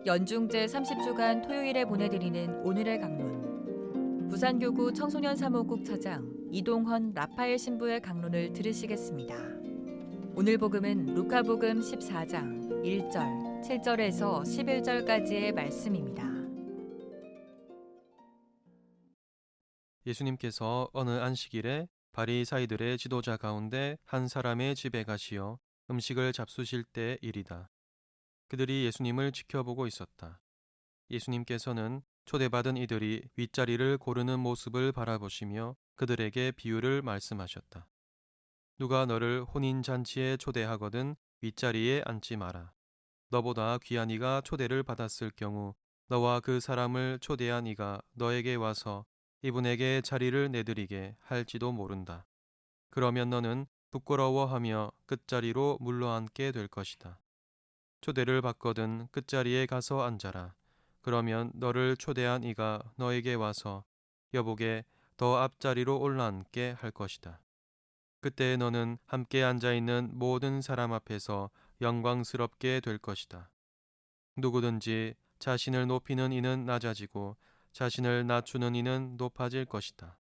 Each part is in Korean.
연중제 30주간 토요일에 보내드리는 오늘의 강론. 부산교구 청소년 사무국 차장 이동헌 라파엘 신부의 강론을 들으시겠습니다. 오늘 복음은 루카복음 14장 1절, 7절에서 11절까지의 말씀입니다. 예수님께서 어느 안식일에 바리사이들의 지도자 가운데 한 사람의 집에 가시어 음식을 잡수실 때 일이다. 그들이 예수님을 지켜보고 있었다. 예수님께서는 초대받은 이들이 윗자리를 고르는 모습을 바라보시며 그들에게 비유를 말씀하셨다. 누가 너를 혼인잔치에 초대하거든 윗자리에 앉지 마라. 너보다 귀한 이가 초대를 받았을 경우 너와 그 사람을 초대한 이가 너에게 와서 이분에게 자리를 내드리게 할지도 모른다. 그러면 너는 부끄러워하며 끝자리로 물러앉게 될 것이다. 초대를 받거든 끝자리에 가서 앉아라. 그러면 너를 초대한 이가 너에게 와서 여보게 더 앞자리로 올라앉게 할 것이다. 그때 너는 함께 앉아있는 모든 사람 앞에서 영광스럽게 될 것이다. 누구든지 자신을 높이는 이는 낮아지고 자신을 낮추는 이는 높아질 것이다.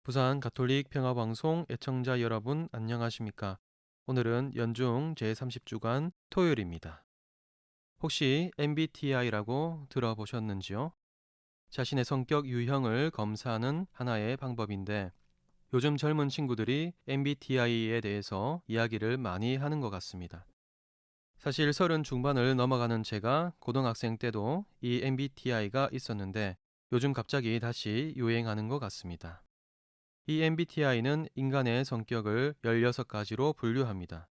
부산 가톨릭 평화방송 애청자 여러분 안녕하십니까? 오늘은 연중 제30주간 토요일입니다. 혹시 MBTI라고 들어보셨는지요? 자신의 성격 유형을 검사하는 하나의 방법인데 요즘 젊은 친구들이 MBTI에 대해서 이야기를 많이 하는 것 같습니다. 사실 30 중반을 넘어가는 제가 고등학생 때도 이 MBTI가 있었는데 요즘 갑자기 다시 유행하는 것 같습니다. 이 MBTI는 인간의 성격을 16가지로 분류합니다.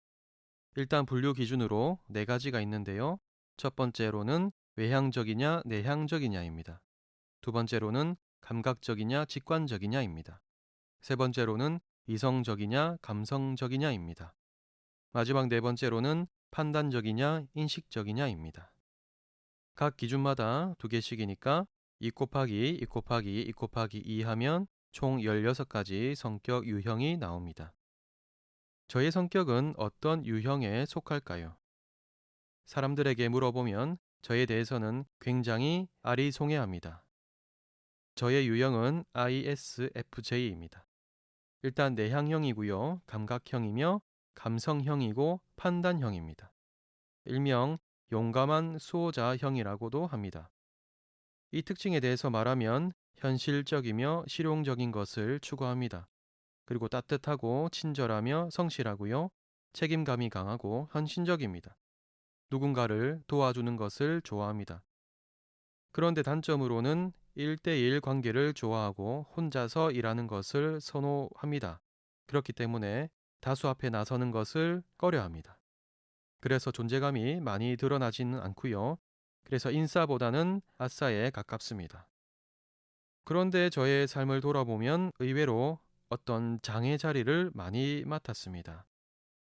일단 분류 기준으로 4가지가 있는데요. 첫 번째로는 외향적이냐 내향적이냐입니다. 두 번째로는 감각적이냐 직관적이냐입니다. 세 번째로는 이성적이냐 감성적이냐입니다. 마지막 4번째로는 판단적이냐 인식적이냐입니다. 각 기준마다 2개씩이니까 2 곱하기 2 곱하기 2 곱하기 2 하면 총 16가지 성격 유형이 나옵니다. 저의 성격은 어떤 유형에 속할까요? 사람들에게 물어보면 저에 대해서는 굉장히 아리송해합니다. 저의 유형은 ISFJ입니다. 일단 내향형이고요. 감각형이며 감성형이고 판단형입니다. 일명 용감한 수호자형이라고도 합니다. 이 특징에 대해서 말하면 현실적이며 실용적인 것을 추구합니다. 그리고 따뜻하고 친절하며 성실하고요. 책임감이 강하고 헌신적입니다. 누군가를 도와주는 것을 좋아합니다. 그런데 단점으로는 1대1 관계를 좋아하고 혼자서 일하는 것을 선호합니다. 그렇기 때문에 다수 앞에 나서는 것을 꺼려합니다. 그래서 존재감이 많이 드러나지는 않고요. 그래서 인싸보다는 아싸에 가깝습니다. 그런데 저의 삶을 돌아보면 의외로 어떤 장애 자리를 많이 맡았습니다.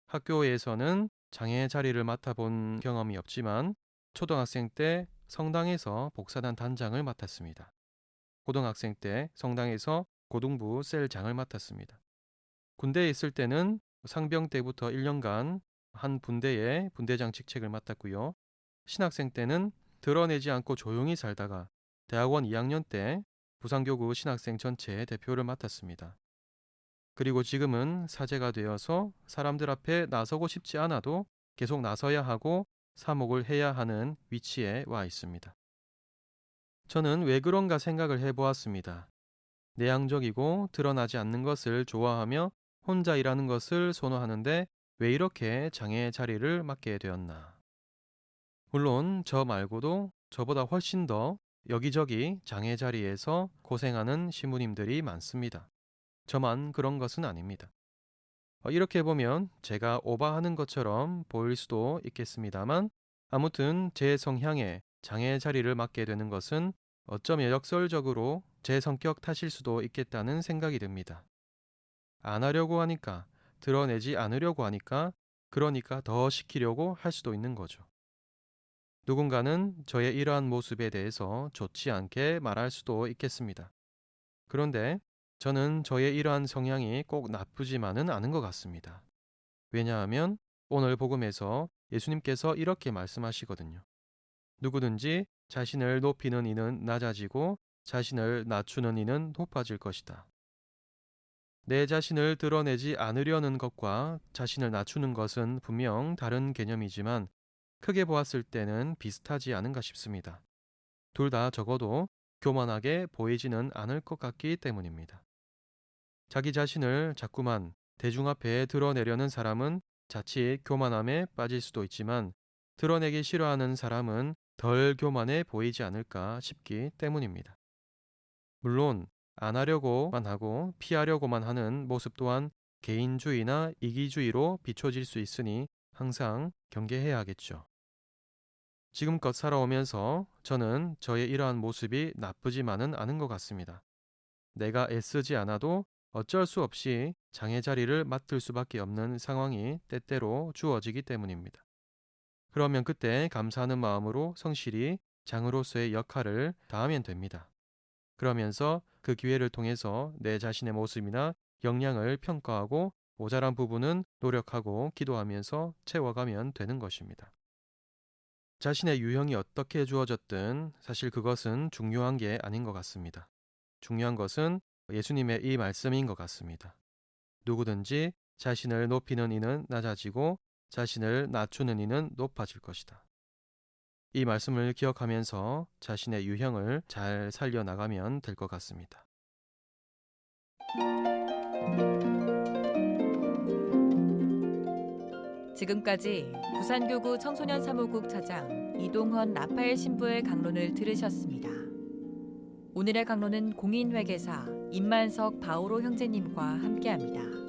학교에서는 장애 자리를 맡아본 경험이 없지만 초등학생 때 성당에서 복사단 단장을 맡았습니다. 고등학생 때 성당에서 고등부 셀장을 맡았습니다. 군대에 있을 때는 상병 때부터 1년간 한 분대의 분대장 직책을 맡았고요. 신학생 때는 드러내지 않고 조용히 살다가 대학원 2학년 때 부산교구 신학생 전체 대표를 맡았습니다. 그리고 지금은 사제가 되어서 사람들 앞에 나서고 싶지 않아도 계속 나서야 하고 사목을 해야 하는 위치에 와 있습니다. 저는 왜 그런가 생각을 해보았습니다. 내향적이고 드러나지 않는 것을 좋아하며 혼자 일하는 것을 선호하는데 왜 이렇게 장애 자리를 맡게 되었나. 물론 저 말고도 저보다 훨씬 더 여기저기 장애 자리에서 고생하는 시무님들이 많습니다. 저만 그런 것은 아닙니다. 이렇게 보면 제가 오바하는 것처럼 보일 수도 있겠습니다만 아무튼 제 성향에 장애 자리를 맡게 되는 것은 어쩌면 역설적으로 제 성격 탓일 수도 있겠다는 생각이 듭니다. 안 하려고 하니까, 드러내지 않으려고 하니까, 그러니까 더 시키려고 할 수도 있는 거죠. 누군가는 저의 이러한 모습에 대해서 좋지 않게 말할 수도 있겠습니다. 그런데 저는 저의 이러한 성향이 꼭 나쁘지만은 않은 것 같습니다. 왜냐하면 오늘 복음에서 예수님께서 이렇게 말씀하시거든요. 누구든지 자신을 높이는 이는 낮아지고 자신을 낮추는 이는 높아질 것이다. 내 자신을 드러내지 않으려는 것과 자신을 낮추는 것은 분명 다른 개념이지만 크게 보았을 때는 비슷하지 않은가 싶습니다. 둘 다 적어도 교만하게 보이지는 않을 것 같기 때문입니다. 자기 자신을 자꾸만 대중 앞에 드러내려는 사람은 자칫 교만함에 빠질 수도 있지만 드러내기 싫어하는 사람은 덜 교만해 보이지 않을까 싶기 때문입니다. 물론 안 하려고만 하고 피하려고만 하는 모습 또한 개인주의나 이기주의로 비춰질 수 있으니 항상 경계해야겠죠. 지금껏 살아오면서 저는 저의 이러한 모습이 나쁘지만은 않은 것 같습니다. 내가 애쓰지 않아도 어쩔 수 없이 장의 자리를 맡을 수밖에 없는 상황이 때때로 주어지기 때문입니다. 그러면 그때 감사하는 마음으로 성실히 장으로서의 역할을 다하면 됩니다. 그러면서 그 기회를 통해서 내 자신의 모습이나 역량을 평가하고 모자란 부분은 노력하고 기도하면서 채워가면 되는 것입니다. 자신의 유형이 어떻게 주어졌든 사실 그것은 중요한 게 아닌 것 같습니다. 중요한 것은 예수님의 이 말씀인 것 같습니다. 누구든지 자신을 높이는 이는 낮아지고 자신을 낮추는 이는 높아질 것이다. 이 말씀을 기억하면서 자신의 유형을 잘 살려나가면 될 것 같습니다. 지금까지 부산교구 청소년 사무국 차장 이동헌 라파엘 신부의 강론을 들으셨습니다. 오늘의 강론은 공인회계사 임만석 바오로 형제님과 함께합니다.